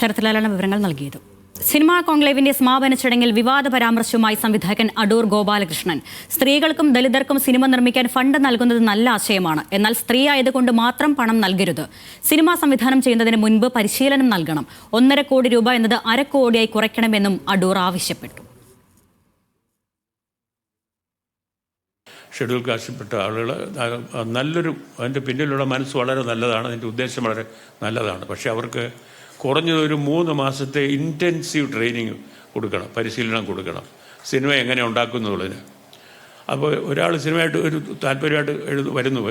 ശരത്ലാലാണ് വിവരങ്ങൾ നൽകിയത്. സിനിമാ കോൺക്ലേവിന്റെ സമാപന ചടങ്ങിൽ വിവാദ പരാമർശവുമായി സംവിധായകൻ അടൂർ ഗോപാലകൃഷ്ണൻ. സ്ത്രീകൾക്കും ദലിതർക്കും സിനിമ നിർമ്മിക്കാൻ ഫണ്ട് നൽകുന്നത് നല്ല ആശയമാണ്. എന്നാൽ സ്ത്രീ ആയതുകൊണ്ട് മാത്രം പണം നൽകരുത്. സിനിമ സംവിധാനം ചെയ്യുന്നതിന് മുൻപ് പരിശീലനം നൽകണം. 1.5 കോടി രൂപ എന്നത് 1/2 കോടിയായി കുറയ്ക്കണമെന്നും അടൂർ ആവശ്യപ്പെട്ടു. ഷെഡ്യൂൾ കാസ്റ്റിൽപ്പെട്ട ആളുകൾ നല്ലൊരു അതിൻ്റെ പിന്നിലുള്ള മനസ്സ് വളരെ നല്ലതാണ്, അതിൻ്റെ ഉദ്ദേശം വളരെ നല്ലതാണ്. പക്ഷേ അവർക്ക് കുറഞ്ഞതൊരു 3 മാസത്തെ ഇൻറ്റൻസീവ് ട്രെയിനിങ് കൊടുക്കണം, പരിശീലനം കൊടുക്കണം സിനിമ എങ്ങനെ ഉണ്ടാക്കുന്നുള്ളതിന്. അപ്പോൾ ഒരാൾ സിനിമയായിട്ട് ഒരു താല്പര്യമായിട്ട് വരുന്നു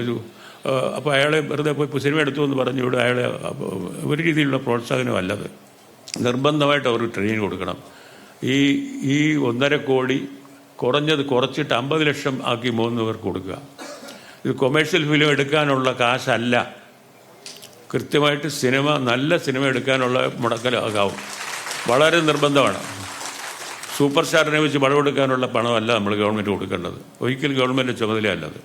അപ്പോൾ അയാളെ വെറുതെ പോയി സിനിമ എടുത്തു എന്ന് പറഞ്ഞു ഇവിടെ അയാളെ ഒരു രീതിയിലുള്ള പ്രോത്സാഹനമല്ലത്. നിർബന്ധമായിട്ട് അവർക്ക് ട്രെയിനിങ് കൊടുക്കണം. ഈ 1.5 കോടി കുറച്ചിട്ട് 50 ലക്ഷം ആക്കി 3 പേർക്ക് കൊടുക്കുക. ഇത് കൊമേഴ്ഷ്യൽ ഫിലിം എടുക്കാനുള്ള കാശല്ല, കൃത്യമായിട്ട് നല്ല സിനിമ എടുക്കാനുള്ള മുടക്കലാകാവും. വളരെ നിർബന്ധമാണ്. സൂപ്പർ സ്റ്റാറിനെ വെച്ച് പണം കൊടുക്കാനുള്ള പണമല്ല നമ്മൾ ഗവൺമെൻറ് കൊടുക്കേണ്ടത്, ഒരിക്കലും ഗവൺമെൻറ് ചുമതലയല്ലത്.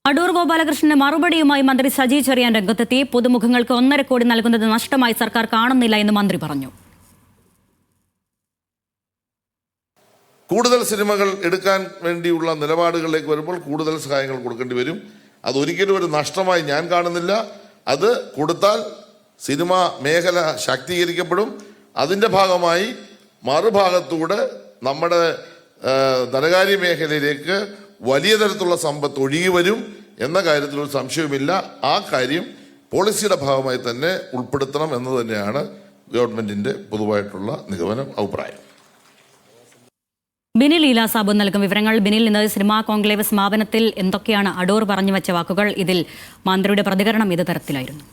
അടൂർ ഗോപാലകൃഷ്ണന് മറുപടിയുമായി മന്ത്രി സജി ചെറിയാൻ രംഗത്തെത്തി. പുതുമുഖങ്ങൾക്ക് 1.5 കോടി നൽകുന്നത് നഷ്ടമായി സർക്കാർ കാണുന്നില്ല എന്ന് മന്ത്രി പറഞ്ഞു. കൂടുതൽ സിനിമകൾ എടുക്കാൻ വേണ്ടിയുള്ള നിലപാടുകളിലേക്ക് വരുമ്പോൾ കൂടുതൽ സഹായങ്ങൾ കൊടുക്കേണ്ടി വരും. അതൊരിക്കലും ഒരു നഷ്ടമായി ഞാൻ കാണുന്നില്ല. അത് കൊടുത്താൽ സിനിമാ മേഖല ശാക്തീകരിക്കപ്പെടും. അതിൻ്റെ ഭാഗമായി മറുഭാഗത്തൂടെ നമ്മുടെ ധനകാര്യ മേഖലയിലേക്ക് വലിയ തരത്തിലുള്ള സമ്പത്ത് ഒഴുകി വരും എന്ന കാര്യത്തിൽ ഒരു സംശയവുമില്ല. ആ കാര്യം പോളിസിയുടെ ഭാഗമായി തന്നെ ഉൾപ്പെടുത്തണം എന്ന് തന്നെയാണ് ഗവൺമെന്റിന്റെ പൊതുവായിട്ടുള്ള നിഗമനം, അഭിപ്രായം. ബിനിൽ ലീല സാബു നൽകും വിവരങ്ങൾ. ബിനിൽ, ഇന്ന് സിനിമാ കോൺക്ലേവ് സമാപനത്തിൽ എന്തൊക്കെയാണ് അടൂർ പറഞ്ഞു വെച്ച വാക്കുകൾ? ഇതിൽ മന്ത്രിയുടെ പ്രതികരണം ഏത് തരത്തിലായിരുന്നു?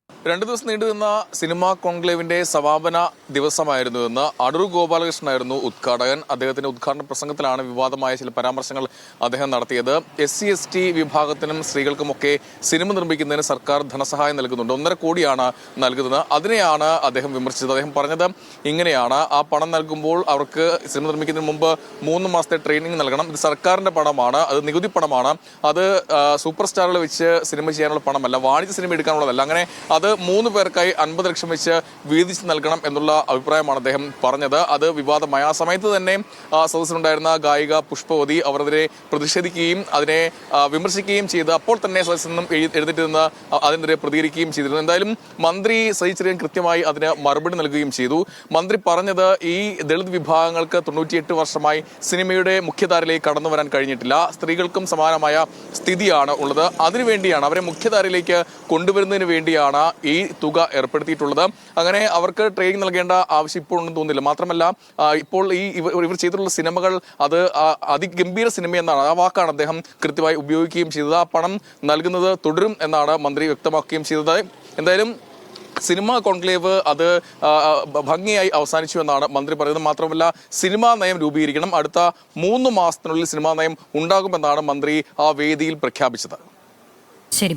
2 ദിവസം നീണ്ടുനിന്ന സിനിമാ കോൺക്ലേവിന്റെ സമാപന ദിവസമായിരുന്നു എന്ന് അടൂർ ഗോപാലകൃഷ്ണനായിരുന്നു ഉദ്ഘാടകൻ. അദ്ദേഹത്തിന്റെ ഉദ്ഘാടന പ്രസംഗത്തിലാണ് വിവാദമായ ചില പരാമർശങ്ങൾ അദ്ദേഹം നടത്തിയത്. SC/ST വിഭാഗത്തിനും സ്ത്രീകൾക്കുമൊക്കെ സിനിമ നിർമ്മിക്കുന്നതിന് സർക്കാർ ധനസഹായം നൽകുന്നുണ്ട്, 1.5 കോടിയാണ് നൽകുന്നത്. അതിനെയാണ് അദ്ദേഹം വിമർശിച്ചത്. അദ്ദേഹം പറഞ്ഞത് ഇങ്ങനെയാണ്: ആ പണം നൽകുമ്പോൾ അവർക്ക് സിനിമ നിർമ്മിക്കുന്നതിന് മുമ്പ് 3 മാസത്തെ ട്രെയിനിങ് നൽകണം. ഇത് സർക്കാരിന്റെ പണമാണ്, അത് നികുതി പണമാണ്, അത് സൂപ്പർ സ്റ്റാറുകൾ വെച്ച് സിനിമ ചെയ്യാനുള്ള പണമല്ല, വാണിജ്യ സിനിമ എടുക്കാനുള്ളതല്ല. അങ്ങനെ അത് 3 പേർക്കായി 50 ലക്ഷം വെച്ച് വീതിച്ച് നൽകണം എന്നുള്ള അഭിപ്രായമാണ് അദ്ദേഹം പറഞ്ഞത്. അത് വിവാദമായ ആ സമയത്ത് തന്നെ സദസ്സിലുണ്ടായിരുന്ന ഗായിക പുഷ്പവതി അവർ അതിനെ പ്രതിഷേധിക്കുകയും അതിനെ വിമർശിക്കുകയും ചെയ്ത് അപ്പോൾ തന്നെ സദസ്സിൽ നിന്നും എഴുന്നേറ്റ് നിന്ന് അതിനെതിരെ പ്രതികരിക്കുകയും ചെയ്തിരുന്നു. എന്തായാലും മന്ത്രി സജി ചെറിയാൻ കൃത്യമായി അതിന് മറുപടി നൽകുകയും ചെയ്തു. മന്ത്രി പറഞ്ഞത് ഈ ദളിത് വിഭാഗങ്ങൾക്ക് 98 വർഷമായി സിനിമയുടെ മുഖ്യധാരയിലേക്ക് കടന്നു വരാൻ കഴിഞ്ഞിട്ടില്ല. സ്ത്രീകൾക്കും സമാനമായ സ്ഥിതിയാണ് ഉള്ളത്. അതിനുവേണ്ടിയാണ്, അവരെ മുഖ്യധാരയിലേക്ക് കൊണ്ടുവരുന്നതിന് വേണ്ടിയാണ് ഈ തുക ഏർപ്പെടുത്തിയിട്ടുള്ളത്. അങ്ങനെ അവർക്ക് ട്രെയിനിങ് നൽകേണ്ട ആവശ്യം ഇപ്പോഴൊന്നും തോന്നുന്നില്ല. മാത്രമല്ല, ഇപ്പോൾ ഇവർ ചെയ്തിട്ടുള്ള സിനിമകൾ അത് അതിഗംഭീര സിനിമയെന്നാണ്, ആ വാക്കാണ് അദ്ദേഹം കൃത്യമായി ഉപയോഗിക്കുകയും ചെയ്തത്. ആ പണം നൽകുന്നത് തുടരും എന്നാണ് മന്ത്രി വ്യക്തമാക്കുകയും ചെയ്തത്. എന്തായാലും സിനിമാ കോൺക്ലേവ് അത് ഭംഗിയായി അവസാനിച്ചു എന്നാണ് മന്ത്രി പറയുന്നത്. മാത്രമല്ല, സിനിമാ നയം രൂപീകരിക്കണം, അടുത്ത 3 മാസത്തിനുള്ളിൽ സിനിമാ നയം ഉണ്ടാകുമെന്നാണ് മന്ത്രി ആ വേദിയിൽ പ്രഖ്യാപിച്ചത്. ശരി.